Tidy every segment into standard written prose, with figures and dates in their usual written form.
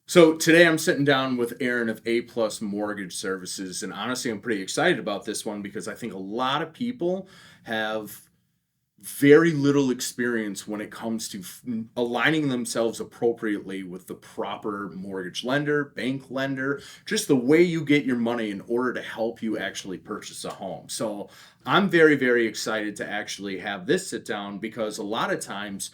So today I'm sitting down with Aaron of A Plus Mortgage Services, and honestly, I'm pretty excited about this one because I think a lot of people have very little experience when it comes to aligning themselves appropriately with the proper mortgage lender, bank lender, just the way you get your money in order to help you actually purchase a home. So I'm very, very excited to actually have this sit down because a lot of times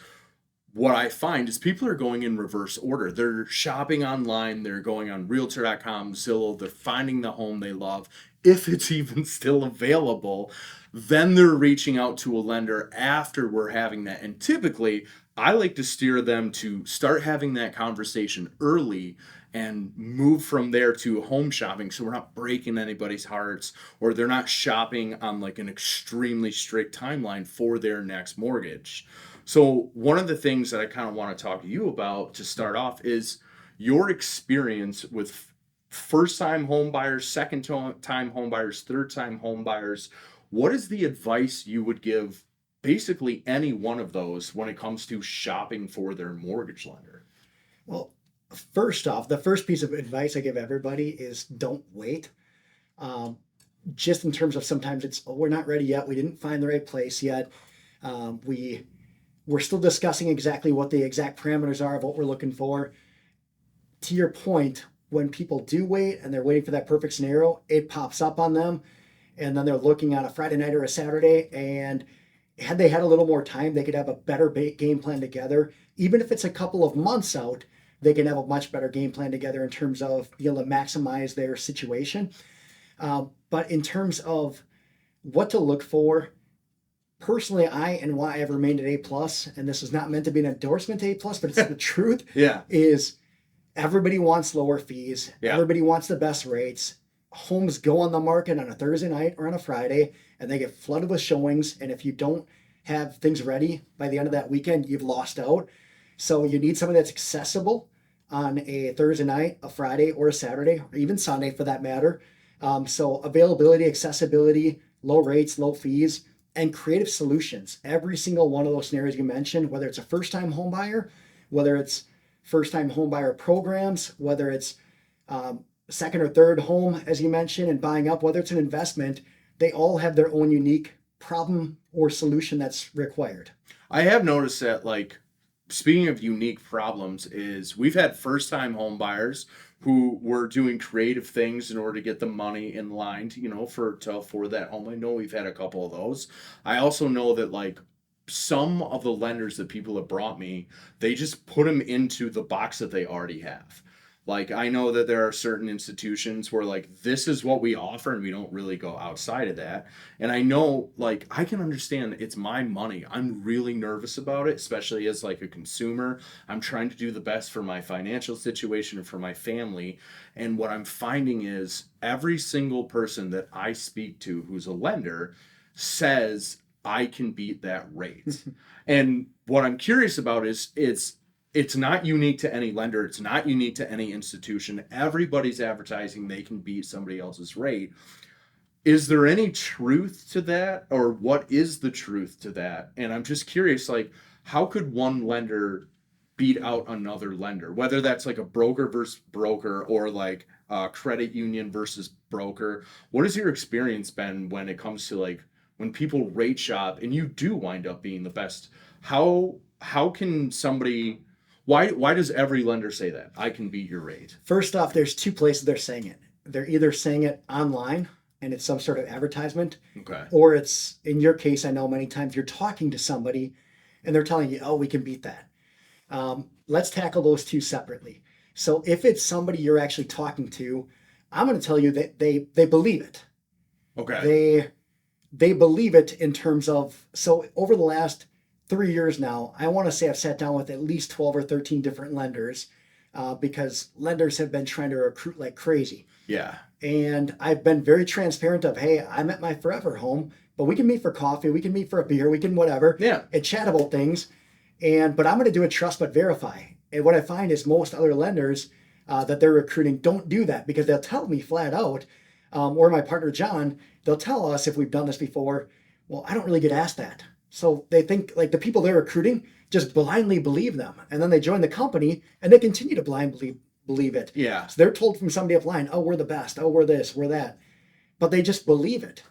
what I find is people are going in reverse order. They're shopping online, they're going on realtor.com, Zillow, they're finding the home they love, if it's even still available. Then they're reaching out to a lender after we're having that. And typically, I like to steer them to start having that conversation early and move from there to home shopping so we're not breaking anybody's hearts or they're not shopping on like an extremely strict timeline for their next mortgage. So, one of the things that I kind of want to talk to you about to start off is your experience with first time home buyers, time home buyers, third time home buyers. What is the advice you would give basically any one of those when it comes to shopping for their mortgage lender? Well, first off, the first piece of advice I give everybody is don't wait. Um, just in terms of sometimes it's, oh, we're not ready yet. We didn't find the right place yet. We're still discussing exactly what the exact parameters are of what we're looking for. To your point, when people do wait and they're waiting for that perfect scenario, it pops up on them. And then they're looking on a Friday night or a Saturday. And had they had a little more time, they could have a better game plan together. Even if it's a couple of months out, they can have a much better game plan together in terms of being able to maximize their situation. But in terms of what to look for, personally, and why I've remained at A plus, and this is not meant to be an endorsement to A plus, but it's the truth, Yeah. is everybody wants lower fees. Yeah. Everybody wants the best rates. Homes go on the market on a Thursday night or on a Friday, and they get flooded with showings. And if you don't have things ready by the end of that weekend, you've lost out. So you need something that's accessible on a Thursday night, a Friday, or a Saturday, or even Sunday for that matter. So availability, accessibility, low rates, low fees, and creative solutions. Every single one of those scenarios you mentioned, whether it's a first-time home buyer, whether it's first-time home buyer programs, whether it's second or third home, as you mentioned, and buying up, whether it's an investment, they all have their own unique problem or solution that's required. I have noticed that, like, speaking of unique problems, is we've had first time home buyers who were doing creative things in order to get the money in line to afford that home. I know we've had a couple of those. I also know that, like, some of the lenders that people have brought me, they just put them into the box that they already have. Like, I know that there are certain institutions where, like, this is what we offer and we don't really go outside of that. And I know, like, I can understand it's my money. I'm really nervous about it, especially as like a consumer. I'm trying to do the best for my financial situation and for my family. And what I'm finding is every single person that I speak to who's a lender says I can beat that rate. And what I'm curious about is it's not unique to any lender. It's not unique to any institution. Everybody's advertising they can beat somebody else's rate. Is there any truth to that, or what is the truth to that? And I'm just curious, like, how could one lender beat out another lender, whether that's like a broker versus broker or like a credit union versus broker? What has your experience been when it comes to, like, when people rate shop and you do wind up being the best? How can somebody, why does every lender say that I can beat your rate? First off, there's two places they're saying it. They're either saying it online and it's some sort of advertisement, Okay. or it's, in your case, I know many times you're talking to somebody and they're telling you, oh, we can beat that. Let's tackle those two separately. So if it's somebody you're actually talking to, I'm going to tell you that they believe it. Okay. They believe it in terms of, so over the last 3 years now, I want to say I've sat down with at least 12 or 13 different lenders because lenders have been trying to recruit like crazy. Yeah. And I've been very transparent of, hey, I'm at my forever home, but we can meet for coffee, we can meet for a beer, we can whatever, Yeah. and chat about things. But I'm going to do a trust but verify. And what I find is most other lenders that they're recruiting don't do that because they'll tell me flat out, or my partner John, they'll tell us if we've done this before, well, I don't really get asked that. So they think like the people they're recruiting just blindly believe them. And then they join the company and they continue to believe it. Yeah. So they're told from somebody upline, oh, we're the best. Oh, we're this, we're that. But they just believe it.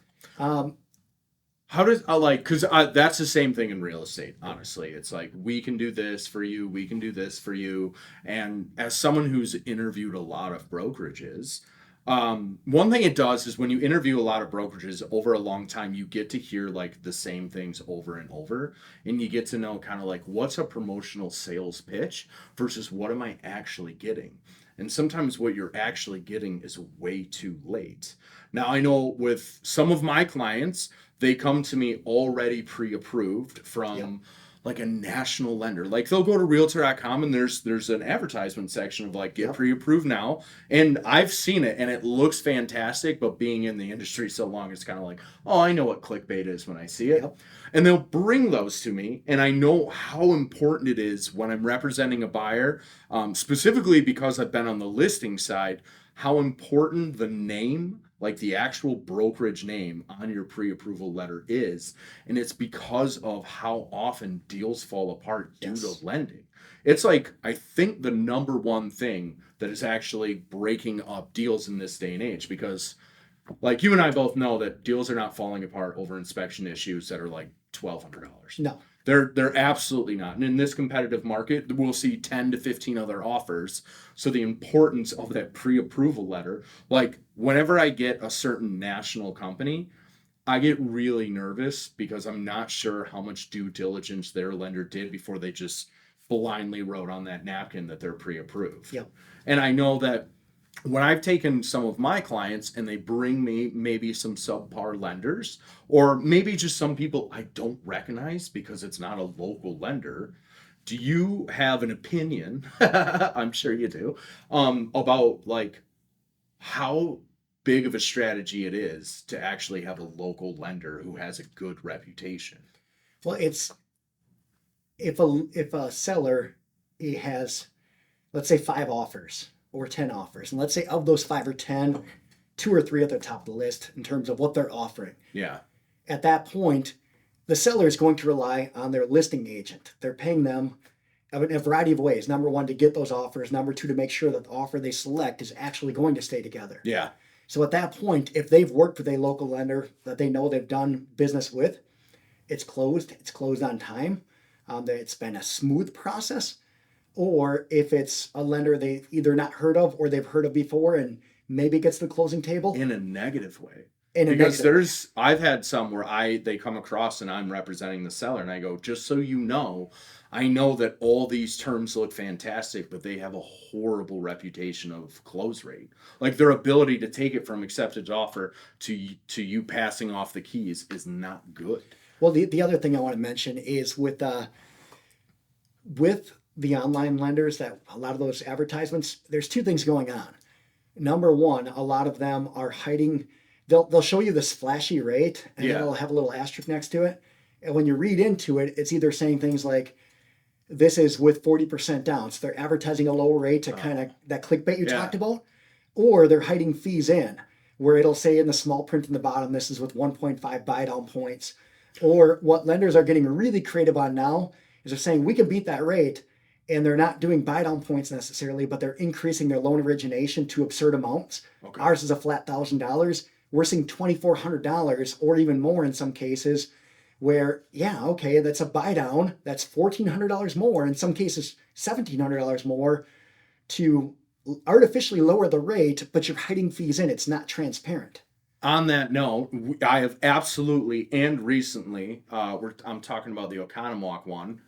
How does because that's the same thing in real estate. Honestly, it's like we can do this for you, we can do this for you. And as someone who's interviewed a lot of brokerages, one thing it does is when you interview a lot of brokerages over a long time, you get to hear like the same things over and over, and you get to know kind of like what's a promotional sales pitch versus what am I actually getting. And sometimes what you're actually getting is way too late. Now, I know with some of my clients, they come to me already pre-approved from Yep. like a national lender. Like they'll go to realtor.com and there's an advertisement section of like get Yep. pre-approved now. And I've seen it and it looks fantastic, but being in the industry so long, it's kind of like, oh, I know what clickbait is when I see it. Yep. And they'll bring those to me, and I know how important it is when I'm representing a buyer, specifically because I've been on the listing side, how important the name, like the actual brokerage name on your pre-approval letter is. And it's because of how often deals fall apart due to lending. It's like, I think the number one thing that is actually breaking up deals in this day and age, because like you and I both know that deals are not falling apart over inspection issues that are like $1,200. No. They're absolutely not. And in this competitive market, we'll see 10 to 15 other offers. So the importance of that pre-approval letter, like whenever I get a certain national company, I get really nervous because I'm not sure how much due diligence their lender did before they just blindly wrote on that napkin that they're pre-approved. Yep. And I know that when I've taken some of my clients and they bring me maybe some subpar lenders, or maybe just some people I don't recognize because it's not a local lender, do you have an opinion? I'm sure you do, about like how big of a strategy it is to actually have a local lender who has a good reputation? Well, it's if a seller has, let's say, 5 offers or 10 offers, and let's say of those 5 or 10, 2 or 3 at the top of the list in terms of what they're offering. Yeah. At that point, the seller is going to rely on their listing agent. They're paying them in a variety of ways. Number one, to get those offers. Number two, to make sure that the offer they select is actually going to stay together. Yeah. So at that point, if they've worked with a local lender that they know they've done business with, it's closed. It's closed on time. It's been a smooth process. Or if it's a lender they've either not heard of or they've heard of before and maybe gets to the closing table. In a negative way. In a Because negative way. I've had some where they come across and I'm representing the seller and I go, just so you know, I know that all these terms look fantastic, but they have a horrible reputation of close rate. Like their ability to take it from accepted offer to you passing off the keys is not good. Well, the other thing I want to mention is with the online lenders, that a lot of those advertisements, there's 2 things going on. Number one, a lot of them are hiding. They'll show you this flashy rate, and then they'll have a little asterisk next to it. And when you read into it, it's either saying things like, "This is with 40% down." So they're advertising a lower rate to kind of that clickbait you talked about, or they're hiding fees in, where it'll say in the small print in the bottom, "This is with 1.5 buy down points." Or what lenders are getting really creative on now is they're saying we can beat that rate, and they're not doing buy down points necessarily, but they're increasing their loan origination to absurd amounts. Okay. Ours is a flat $1,000. We're seeing $2,400 or even more in some cases, where okay, that's a buy down. That's $1,400 more. In some cases, $1,700 more to artificially lower the rate, but you're hiding fees in. It's not transparent. On that note, I have absolutely and recently, I'm talking about the Oconomowoc one,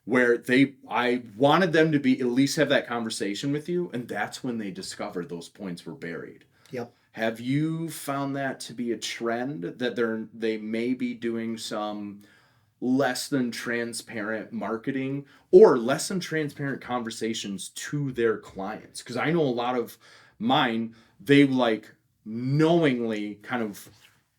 where I wanted them to be at least have that conversation with you, and that's when they discovered those points were buried. Yep. Have you found that to be a trend that they may be doing some less than transparent marketing or less than transparent conversations to their clients? Because I know a lot of mine, they like knowingly kind of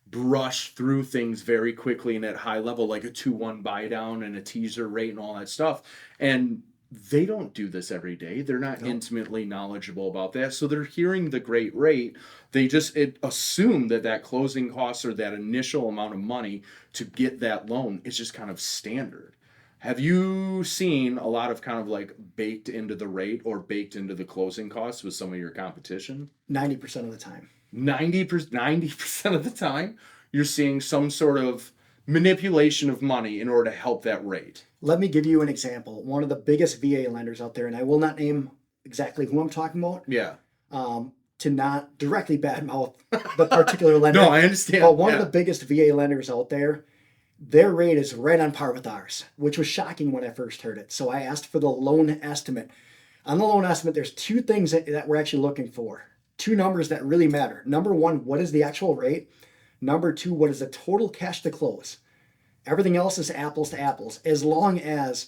brush through things very quickly and at high level, like a 2-1 buy down and a teaser rate and all that stuff. And they don't do this every day. They're not intimately knowledgeable about that. So they're hearing the great rate. They just assume that closing costs or that initial amount of money to get that loan is just kind of standard. Have you seen a lot of kind of like baked into the rate or baked into the closing costs with some of your competition? 90% of the time. 90% of the time, you're seeing some sort of manipulation of money in order to help that rate. Let me give you an example. One of the biggest VA lenders out there, and I will not name exactly who I'm talking about, Yeah. to not directly badmouth the particular lender. No, I understand. But one Yeah. of the biggest VA lenders out there, their rate is right on par with ours, which was shocking when I first heard it. So I asked for the loan estimate. On the loan estimate, there's two things that we're actually looking for. Two numbers that really matter. Number one, what is the actual rate? Number two, what is the total cash to close? Everything else is apples to apples, as long as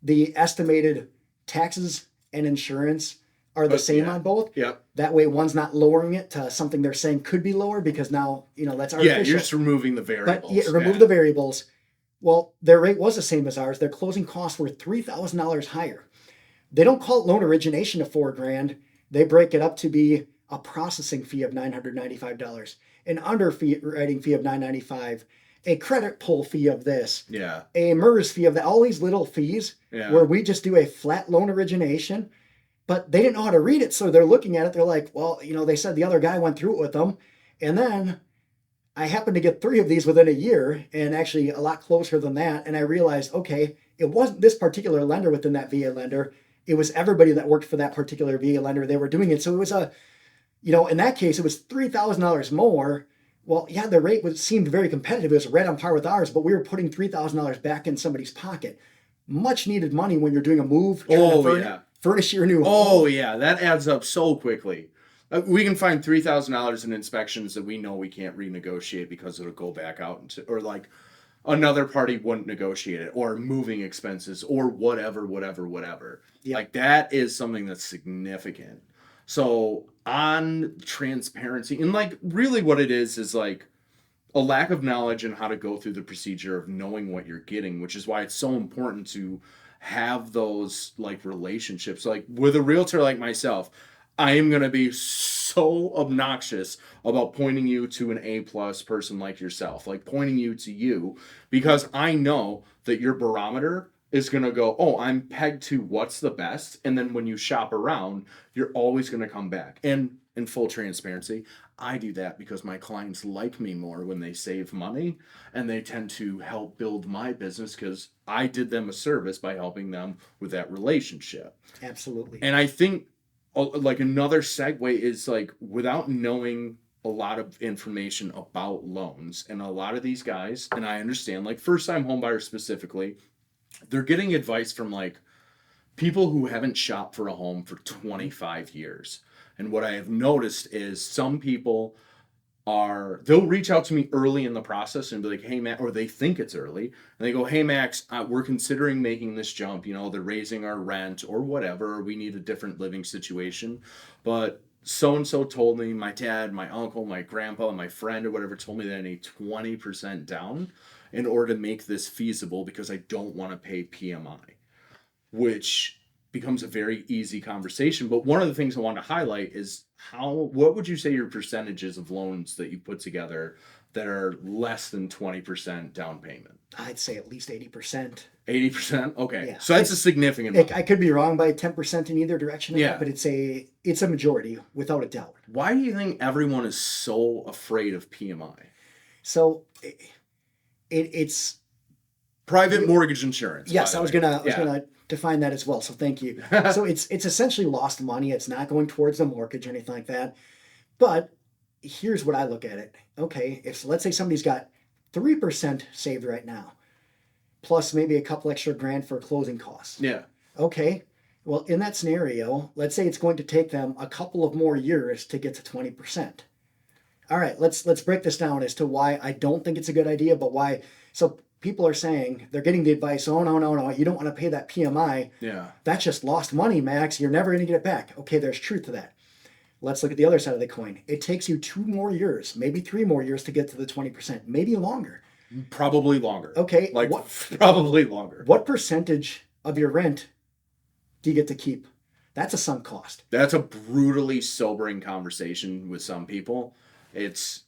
the estimated taxes and insurance are the same on both. Yep. That way, one's not lowering it to something they're saying could be lower because now, that's Yeah, artificial. you're just removing the variables. But remove the variables. Well, their rate was the same as ours. Their closing costs were $3,000 higher. They don't call it loan origination of $4,000. They break it up to be a processing fee of $995, an underwriting fee of $995, a credit pull fee of this, Yeah. a MERS fee of that. All these little fees Yeah. where we just do a flat loan origination, but they didn't know how to read it, so they're looking at it. They're like, well, they said the other guy went through it with them, and then I happened to get 3 of these within a year, and actually a lot closer than that. And I realized, okay, it wasn't this particular lender within that VA lender. It was everybody that worked for that particular VA lender. They were doing it. So it was in that case, it was $3,000 more. Well, yeah, the rate seemed very competitive. It was right on par with ours, but we were putting $3,000 back in somebody's pocket. Much needed money when you're doing a move. Furnish your new home. Oh, yeah. That adds up so quickly. We can find $3,000 in inspections that we know we can't renegotiate because it'll go back out or like another party wouldn't negotiate it, or moving expenses, or whatever. Yep. Like that is something that's significant. So on transparency, and like really what it is like a lack of knowledge in how to go through the procedure of knowing what you're getting, which is why it's so important to have those like relationships. Like with a realtor like myself, I am going to be so obnoxious about pointing you to an A+ person like yourself, like pointing you to you, because I know that your barometer is going to go, oh, I'm pegged to what's the best. And then when you shop around, you're always going to come back. And in full transparency, I do that because my clients like me more when they save money, and they tend to help build my business because I did them a service by helping them with that relationship. Absolutely. And I think like another segue is like, without knowing a lot of information about loans, and a lot of these guys, and I understand, like first time home buyers specifically, they're getting advice from like people who haven't shopped for a home for 25 years. And what I have noticed is some people they'll reach out to me early in the process and be like, hey, Matt, or they think it's early. And they go, hey, Max, we're considering making this jump. They're raising our rent or whatever. Or we need a different living situation. But so-and-so told me, my dad, my uncle, my grandpa, my friend or whatever told me that I need 20% down in order to make this feasible because I don't want to pay PMI, which becomes a very easy conversation. But one of the things I want to highlight is what would you say your percentages of loans that you put together that are less than 20% down payment? I'd say at least 80%. 80%? Okay. Yeah. So that's a significant amount. I could be wrong by 10% in either direction. Yeah. But it's a majority without a doubt. Why do you think everyone is so afraid of PMI? So it's private mortgage insurance. Yes, I was gonna define that as well. So thank you. So it's essentially lost money. It's not going towards the mortgage or anything like that. But here's what I look at it. Okay, if let's say somebody's got 3% saved right now, plus maybe a couple extra grand for closing costs. Yeah. Okay. Well, in that scenario, let's say it's going to take them a couple of more years to get to 20%. All right, let's break this down as to why I don't think it's a good idea, but why. So people are saying, they're getting the advice, oh, no, you don't want to pay that PMI. Yeah. That's just lost money, Max. You're never going to get it back. Okay, there's truth to that. Let's look at the other side of the coin. It takes you 2 more years, maybe 3 more years to get to the 20%, maybe longer. Probably longer. Okay. Probably longer. What percentage of your rent do you get to keep? That's a sunk cost. That's a brutally sobering conversation with some people. It's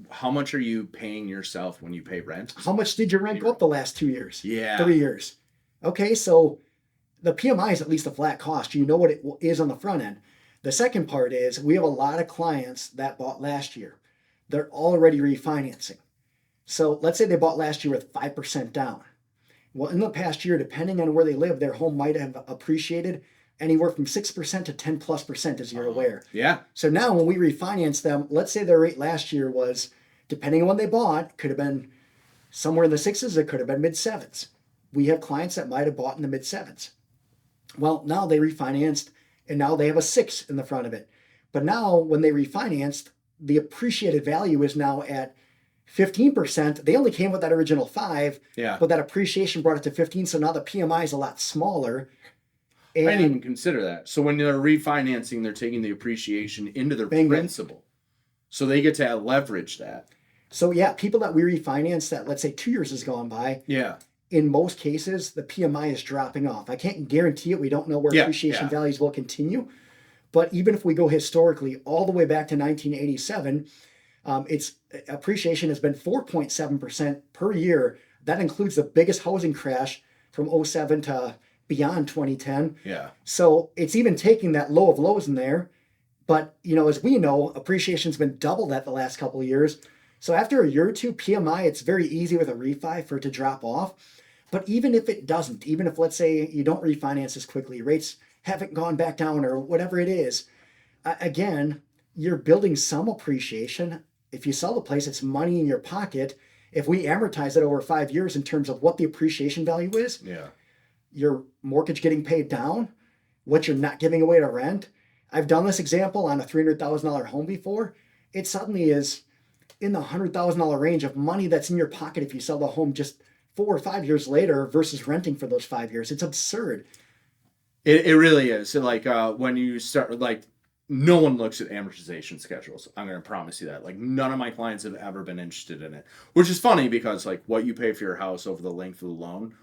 how much are you paying yourself when you pay rent? How much did your rent go up the last 2 years? Yeah. 3 years. Okay, so the PMI is at least a flat cost. You know what it is on the front end. The second part is we have a lot of clients that bought last year. They're already refinancing. So let's say they bought last year with 5% down. Well, in the past year, depending on where they live, their home might have appreciated anywhere from 6% to 10 plus percent, as you're aware. Yeah. So now when we refinance them, let's say their rate last year was, depending on when they bought, could have been somewhere in the sixes, it could have been mid sevens. We have clients that might have bought in the mid sevens. Well, now they refinanced and now they have a 6 in the front of it. But now when they refinanced, the appreciated value is now at 15%. They only came with that original 5, Yeah. but that appreciation brought it to 15. So now the PMI is a lot smaller. I didn't even consider that. So when they're refinancing, they're taking the appreciation into their principal. So they get to leverage that. So yeah, people that we refinance that, let's say 2 years has gone by. Yeah. In most cases, the PMI is dropping off. I can't guarantee it. We don't know where appreciation values will continue. But even if we go historically all the way back to 1987, its appreciation has been 4.7% per year. That includes the biggest housing crash from 07 to beyond 2010. Yeah. So it's even taking that low of lows in there. But, as we know, appreciation's been doubled that the last couple of years. So after a year or two, PMI, it's very easy with a refi for it to drop off. But even if it doesn't, even if, let's say, you don't refinance as quickly, rates haven't gone back down or whatever it is, again, you're building some appreciation. If you sell the place, it's money in your pocket. If we amortize it over 5 years in terms of what the appreciation value is, your mortgage getting paid down, what you're not giving away to rent. I've done this example on a $300,000 home before. It suddenly is in the $100,000 range of money that's in your pocket if you sell the home just 4 or 5 years later versus renting for those 5 years. It's absurd. It really is. So when you start, no one looks at amortization schedules. I'm going to promise you that. None of my clients have ever been interested in it, which is funny because what you pay for your house over the length of the loan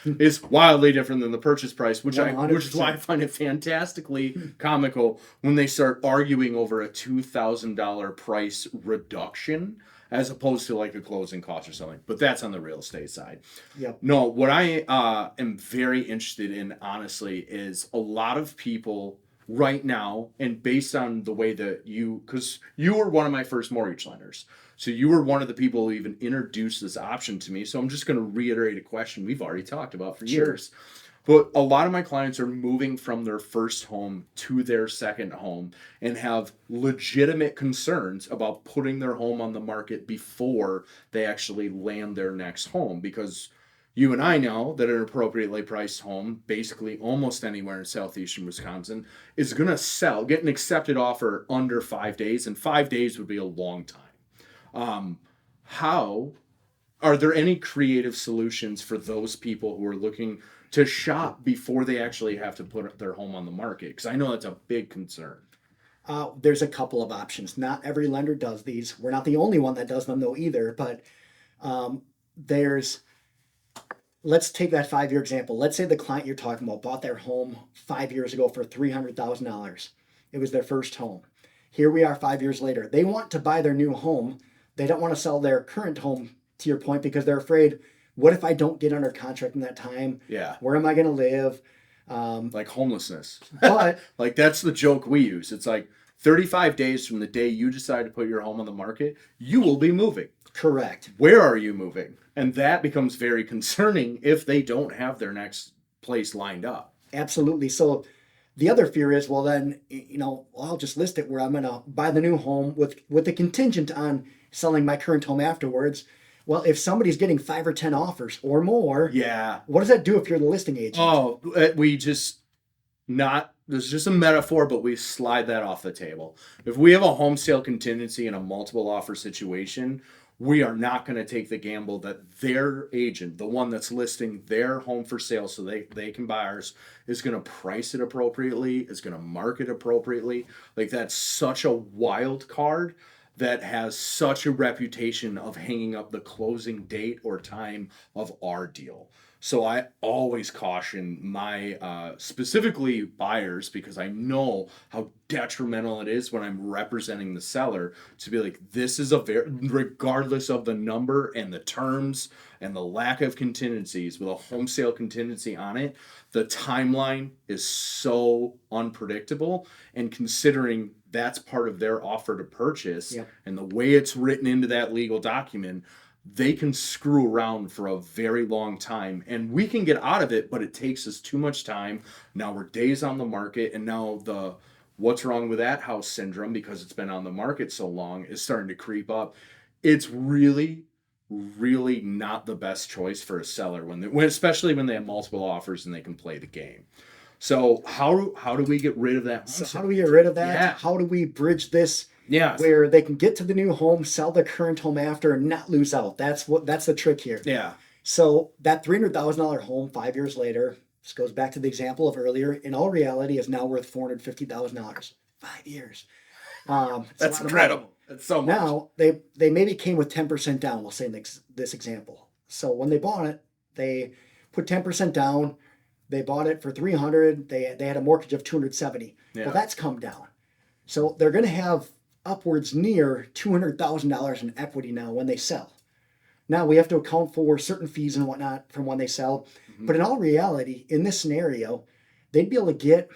is wildly different than the purchase price, which is why I find it fantastically comical when they start arguing over a $2,000 price reduction as opposed to a closing cost or something. But that's on the real estate side. Yep. No, what I am very interested in, honestly, is a lot of people right now, and based on the way that because you were one of my first mortgage lenders. So you were one of the people who even introduced this option to me. So I'm just going to reiterate a question we've already talked about for years. But a lot of my clients are moving from their first home to their second home and have legitimate concerns about putting their home on the market before they actually land their next home. Because you and I know that an appropriately priced home, basically almost anywhere in southeastern Wisconsin, is going to sell, get an accepted offer under 5 days. And 5 days would be a long time. How are there any creative solutions for those people who are looking to shop before they actually have to put their home on the market? Because I know that's a big concern. There's a couple of options. Not every lender does these. We're not the only one that does them though either, but let's take that 5-year example. Let's say the client you're talking about bought their home 5 years ago for $300,000. It was their first home. Here we are 5 years later. They want to buy their new home. They don't want to sell their current home, to your point, because they're afraid, what if I don't get under contract in that time? Yeah. Where am I going to live? Homelessness. But that's the joke we use. It's 35 days from the day you decide to put your home on the market, you will be moving. Correct. Where are you moving? And that becomes very concerning if they don't have their next place lined up. Absolutely. So the other fear is, well, then, I'll just list it where I'm going to buy the new home with the contingent on selling my current home afterwards. Well, if somebody's getting 5 or 10 offers or more, what does that do if you're the listing agent? Oh, there's just a metaphor, but we slide that off the table. If we have a home sale contingency in a multiple offer situation, we are not going to take the gamble that their agent, the one that's listing their home for sale so they can buy ours, is going to price it appropriately, is going to market appropriately. That's such a wild card that has such a reputation of hanging up the closing date or time of our deal. So I always caution my specifically buyers, because I know how detrimental it is when I'm representing the seller, to be like, this is a very, regardless of the number and the terms and the lack of contingencies, with a home sale contingency on it, the timeline is so unpredictable. And considering that's part of their offer to purchase, Yep. and the way it's written into that legal document, they can screw around for a very long time, and we can get out of it, but it takes us too much time. Now we're days on the market, and now the what's wrong with that house syndrome, because it's been on the market so long, is starting to creep up. It's really, really not the best choice for a seller especially when they have multiple offers and they can play the game. So how do we get rid of that? So how do we get rid of that? Yeah. How do we bridge this? Yeah. Where they can get to the new home, sell the current home after, and not lose out. That's the trick here. Yeah. So that $300,000 home 5 years later, this goes back to the example of earlier, in all reality is now worth $450,000. 5 years. That's incredible. That's so much. Now they maybe came with 10% down. We'll say in this example. So when they bought it, they put 10% down. They bought it for $300,000. They had a mortgage of $270,000. Yeah. Well, that's come down. So they're going to have upwards near $200,000 in equity now when they sell. Now we have to account for certain fees and whatnot from when they sell. Mm-hmm. But in all reality, in this scenario, they'd be able to get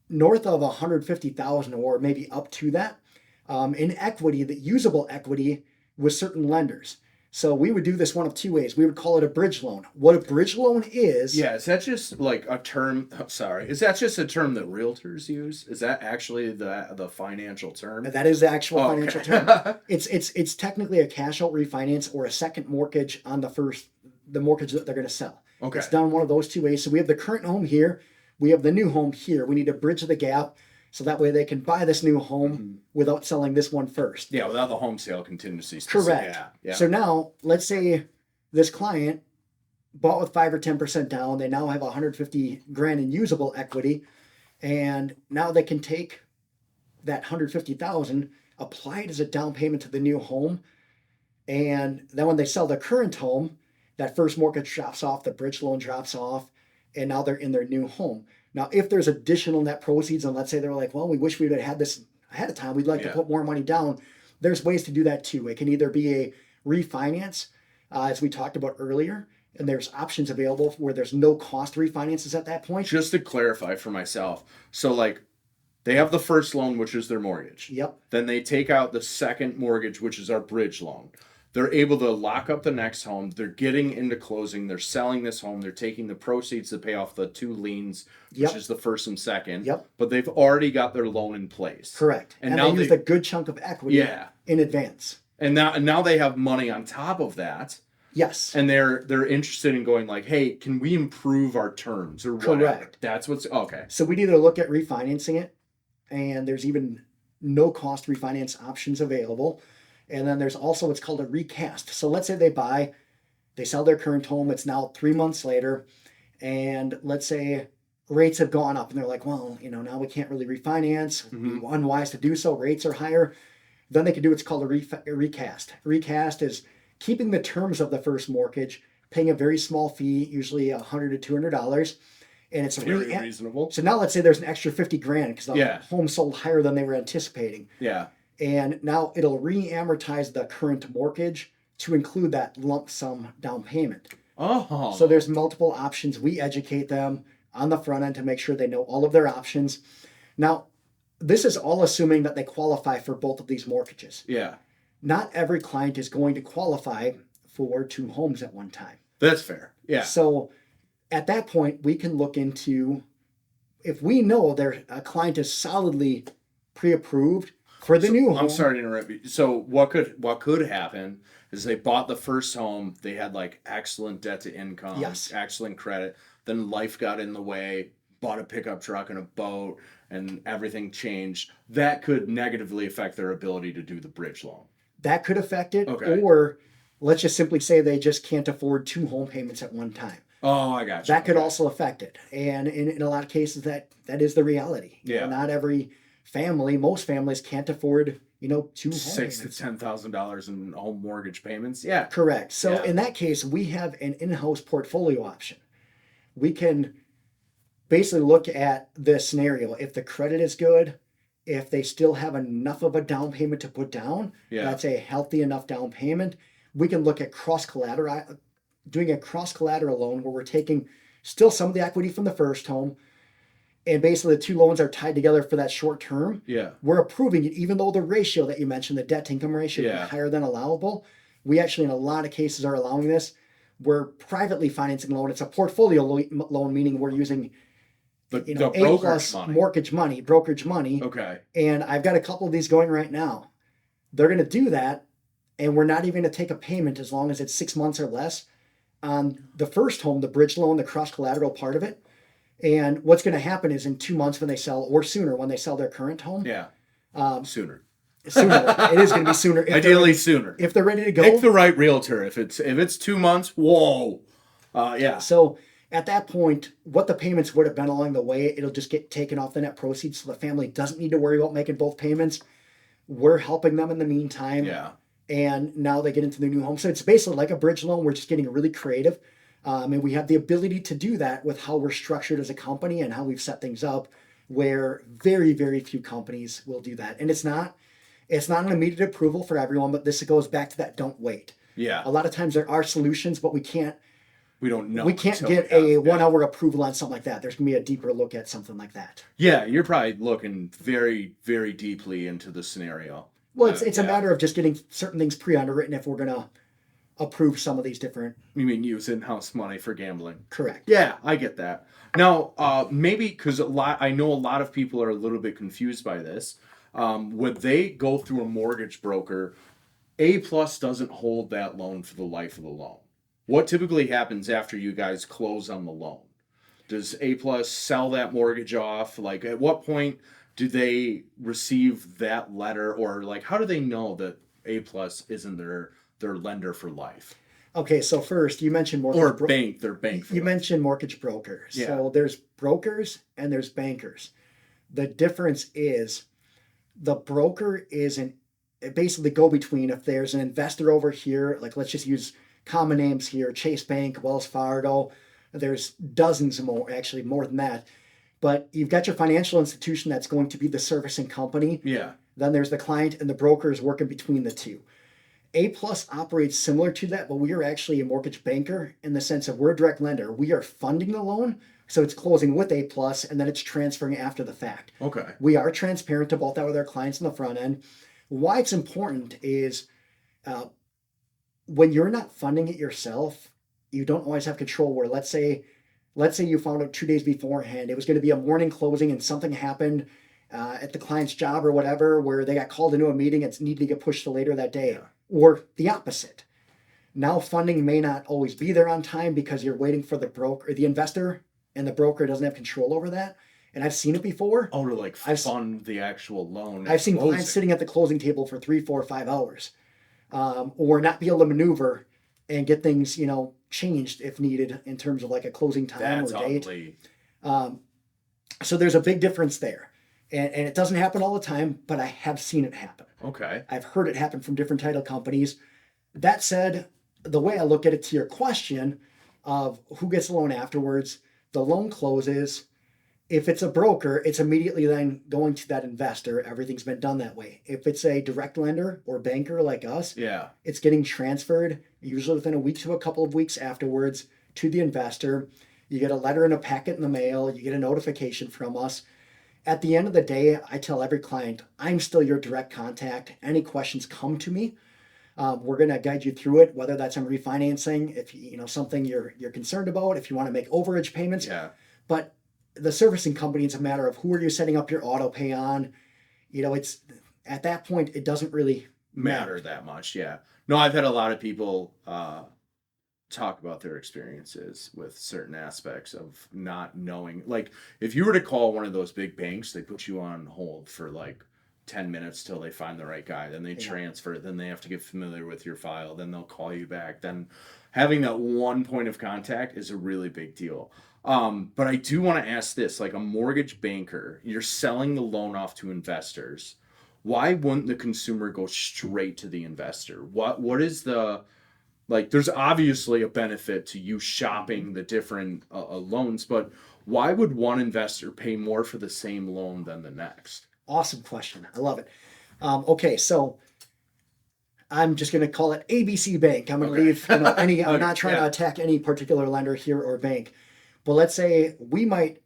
north of $150,000 or maybe up to that in equity, the usable equity with certain lenders. So we would do this one of two ways. We would call it a bridge loan. What a bridge loan is... Yeah, is that just like a term? Sorry, is that just a term that realtors use? Is that actually the financial term? That is the actual financial Okay. term. It's technically a cash out refinance or a second mortgage on the mortgage that they're going to sell. Okay. It's done one of those two ways. So we have the current home here. We have the new home here. We need to bridge the gap so that way they can buy this new home without selling this one first. Yeah, without the home sale contingencies. Correct. Yeah. So now, let's say this client bought with 5 or 10% down. They now have $150,000 in usable equity, and now they can take that $150,000, apply it as a down payment to the new home, and then when they sell the current home, that first mortgage drops off, the bridge loan drops off, and now they're in their new home. Now, if there's additional net proceeds, and let's say they're like, well, we wish we would have had this ahead of time, we'd like to put more money down, there's ways to do that too. It can either be a refinance, as we talked about earlier, and there's options available where there's no cost refinances at that point. Just to clarify for myself, so like they have the first loan, which is their mortgage. Yep. Then they take out the second mortgage, which is our bridge loan. They're able to lock up the next home. They're getting into closing. They're selling this home. They're taking the proceeds to pay off the two liens, which is the first and second. Yep. But they've already got their loan in place. Correct. And now they used a good chunk of equity in advance. And now they have money on top of that. Yes. And they're interested in going like, hey, can we improve our terms or whatever? Correct. That's what's okay. So we'd either look at refinancing it, and there's even no cost refinance options available. And then there's also what's called a recast. So let's say they sell their current home. It's now 3 months later. And let's say rates have gone up and they're like, well, now we can't really refinance. Unwise to do so. Rates are higher. Then they can do what's called a recast. Recast is keeping the terms of the first mortgage, paying a very small fee, usually $100 to $200. And it's very reasonable. So now let's say there's an extra $50,000 because the home sold higher than they were anticipating. Yeah. And now it'll re-amortize the current mortgage to include that lump sum down payment. Oh. So there's multiple options. We educate them on the front end to make sure they know all of their options. Now, this is all assuming that they qualify for both of these mortgages. Yeah. Not every client is going to qualify for two homes at one time. That's fair. Yeah. So at that point, we can look into, if we know a client is solidly pre-approved for the new home. I'm sorry to interrupt you. So what could happen is they bought the first home, they had like excellent debt to income, excellent credit, then life got in the way, bought a pickup truck and a boat, and everything changed. That could negatively affect their ability to do the bridge loan. That could affect it. Okay. Or let's just simply say they just can't afford two home payments at one time. Oh, I got you. That could also affect it. And in a lot of cases, that is the reality. Yeah. Not every family, most families can't afford, 2 home $6,000 to payments. $10,000 in home mortgage payments. Yeah. Correct. So Yeah. in that case, we have an in-house portfolio option. We can basically look at the scenario. If the credit is good, if they still have enough of a down payment to put down, that's a healthy enough down payment. We can look at doing a cross collateral loan where we're taking still some of the equity from the first home, and basically the two loans are tied together for that short term. Yeah. We're approving it, even though the ratio that you mentioned, the debt to income ratio, is higher than allowable. We actually, in a lot of cases, are allowing this. We're privately financing loan. It's a portfolio loan, meaning we're using The A plus brokerage money. Okay. And I've got a couple of these going right now. They're going to do that, and we're not even going to take a payment as long as it's 6 months or less on the first home, the bridge loan, the cross collateral part of it. And what's going to happen is in 2 months when they sell, or sooner when they sell their current home. Yeah. Sooner. It is going to be sooner. Ideally sooner. If they're ready to go. Pick the right realtor. If it's 2 months, whoa. Yeah. So at that point, what the payments would have been along the way, it'll just get taken off the net proceeds, so the family doesn't need to worry about making both payments. We're helping them in the meantime. Yeah. And now they get into their new home. So it's basically like a bridge loan. We're just getting really creative. And we have the ability to do that with how we're structured as a company and how we've set things up, where very, very few companies will do that. And it's not an immediate approval for everyone, but this goes back to that don't wait. Yeah. A lot of times there are solutions, but we don't know. We can't get a 1 hour approval on something like that. There's going to be a deeper look at something like that. Yeah, you're probably looking very, very deeply into the scenario. Well, it's a matter of just getting certain things pre-underwritten if we're going to approve some of these different. You mean use in-house money for gambling? Correct. Yeah, I get that. Now, maybe because I know a lot of people are a little bit confused by this. When they go through a mortgage broker, A plus doesn't hold that loan for the life of the loan. What typically happens after you guys close on the loan? Does A plus sell that mortgage off? Like, at what point do they receive that letter, or like, how do they know that A plus isn't their lender for life? Okay, so first you mentioned mortgage or bank. Their bank. You mentioned mortgage brokers. Yeah. So there's brokers and there's bankers. The difference is the broker is basically go-between. If there's an investor over here, like let's just use common names here, Chase Bank, Wells Fargo, there's dozens more, actually more than that. But you've got your financial institution that's going to be the servicing company. Yeah. Then there's the client, and the broker is working between the two. A plus operates similar to that, but we are actually a mortgage banker in the sense of we're a direct lender. We are funding the loan, so it's closing with A plus, and then it's transferring after the fact. Okay. We are transparent about that with our clients on the front end. Why it's important is when you're not funding it yourself, you don't always have control. Where let's say you found out 2 days beforehand it was going to be a morning closing, and something happened at the client's job or whatever, where they got called into a meeting, it's needed to get pushed to later that day. Yeah. Or the opposite. Now funding may not always be there on time because you're waiting for the broker, the investor, and the broker doesn't have control over that. And I've seen it before. Oh, to like fund the actual loan. I've seen clients sitting at the closing table for 3, 4, 5 hours, or not be able to maneuver and get things, changed if needed in terms of like a closing time or date. So there's a big difference there. And it doesn't happen all the time, but I have seen it happen. Okay. I've heard it happen from different title companies. That said, the way I look at it, to your question of who gets the loan afterwards, the loan closes. If it's a broker, it's immediately then going to that investor. Everything's been done that way. If it's a direct lender or banker like us, yeah, it's getting transferred usually within a week to a couple of weeks afterwards to the investor. You get a letter and a packet in the mail. You get a notification from us. At the end of the day, I tell every client, I'm still your direct contact. Any questions, come to me. We're going to guide you through it, whether that's on refinancing, if something you're concerned about, if you want to make overage payments. Yeah. But the servicing company, it's a matter of who are you setting up your auto pay on. It's at that point, it doesn't really matter that much. Yeah. No, I've had a lot of people talk about their experiences with certain aspects of not knowing. Like, if you were to call one of those big banks, they put you on hold for like 10 minutes till they find the right guy. Then they transfer. Then they have to get familiar with your file. Then they'll call you back. Then having that one point of contact is a really big deal. But I do want to ask this, like a mortgage banker, you're selling the loan off to investors. why wouldn't the consumer go straight to the investor? What is the, like, there's obviously a benefit to you shopping the different loans, but why would one investor pay more for the same loan than the next? Awesome question. I love it. Okay, so I'm just going to call it ABC Bank. I'm going to Okay. leave any. I'm Okay, not trying yeah. to attack any particular lender here or bank, but let's say we might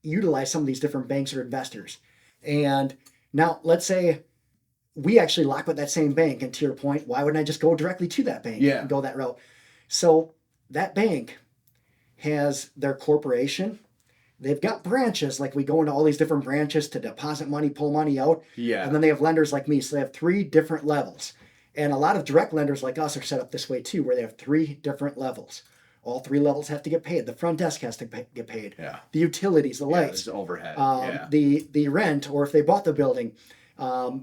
utilize some of these different banks or investors, and now let's say we actually lock with that same bank. And to your point, why wouldn't I just go directly to that bank Yeah. and go that route? So that bank has their corporation. They've got branches, like we go into all these different branches to deposit money, pull money out. Yeah. And then they have lenders like me. So they have 3 different levels. And a lot of direct lenders like us are set up this way too, where they have 3 different levels. All 3 levels have to get paid. The front desk has to get paid. Yeah. The utilities, the lights, there's overhead. the rent, or if they bought the building, to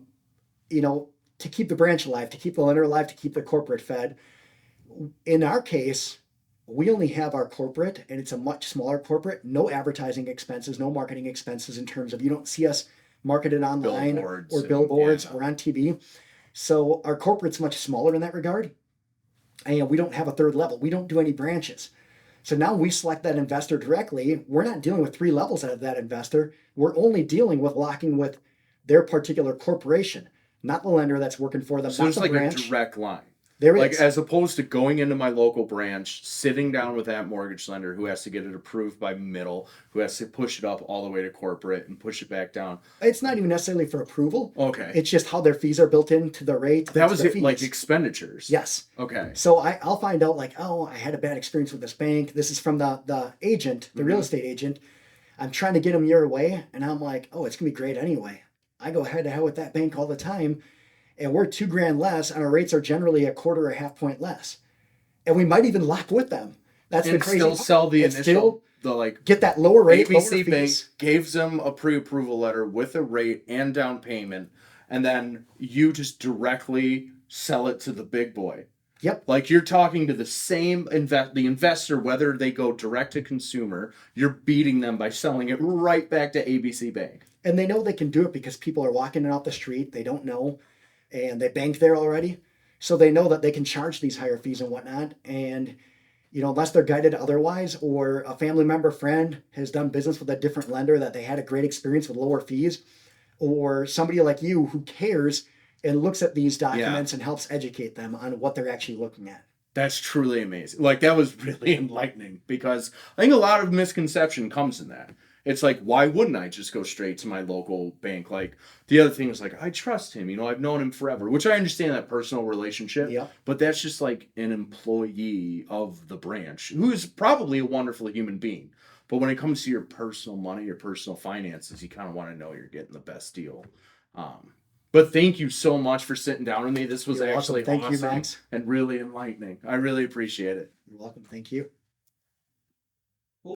keep the branch alive, to keep the lender alive, to keep the corporate fed. In our case, we only have our corporate, and it's a much smaller corporate. No advertising expenses, no marketing expenses in terms of, you don't see us marketed online or billboards or on TV. So our corporate's much smaller in that regard. And we don't have a 3rd level. We don't do any branches. So now we select that investor directly. We're not dealing with 3 levels out of that investor. We're only dealing with locking with their particular corporation, not the lender that's working for them. So not there's the like branch. a direct line. There Like, is. as opposed to going into my local branch, sitting down with that mortgage lender who has to get it approved by middle, who has to push it up all the way to corporate and push it back down. It's not even necessarily for approval. Okay. It's just how their fees are built into the rate. That was the it, like expenditures. Yes. Okay. So I'll find out like, oh, I had a bad experience with this bank. This is from the agent, the real estate agent. I'm trying to get them your way. And I'm like, oh, it's going to be great anyway. I go head to head with that bank all the time. And we're $2,000 less, and our rates are generally 1/4 or 1/2 point less. And we might even lock with them. That's And the crazy still part. sell the And initial, the like get that lower rate. ABC lower Bank fees. gives them a pre-approval letter with a rate and down payment, and then you just directly sell it to the big boy. Yep. Like, you're talking to the same the investor, whether they go direct to consumer, you're beating them by selling it right back to ABC Bank. And they know they can do it because people are walking in off the street. They don't know, and they bank there already. So they know that they can charge these higher fees and whatnot. And, unless they're guided otherwise, or a family member, friend has done business with a different lender that they had a great experience with lower fees, or somebody like you who cares and looks at these documents and helps educate them on what they're actually looking at. That's truly amazing. Like, that was really enlightening, because I think a lot of misconception comes in that. It's like, why wouldn't I just go straight to my local bank? Like, the other thing is, like, I trust him. I've known him forever, which I understand that personal relationship. Yep. But that's just like an employee of the branch who is probably a wonderful human being. But when it comes to your personal money, your personal finances, you kind of want to know you're getting the best deal. But thank you so much for sitting down with me. This was You're actually welcome. Thank you, awesome Max. and really enlightening. I really appreciate it. You're welcome. Thank you.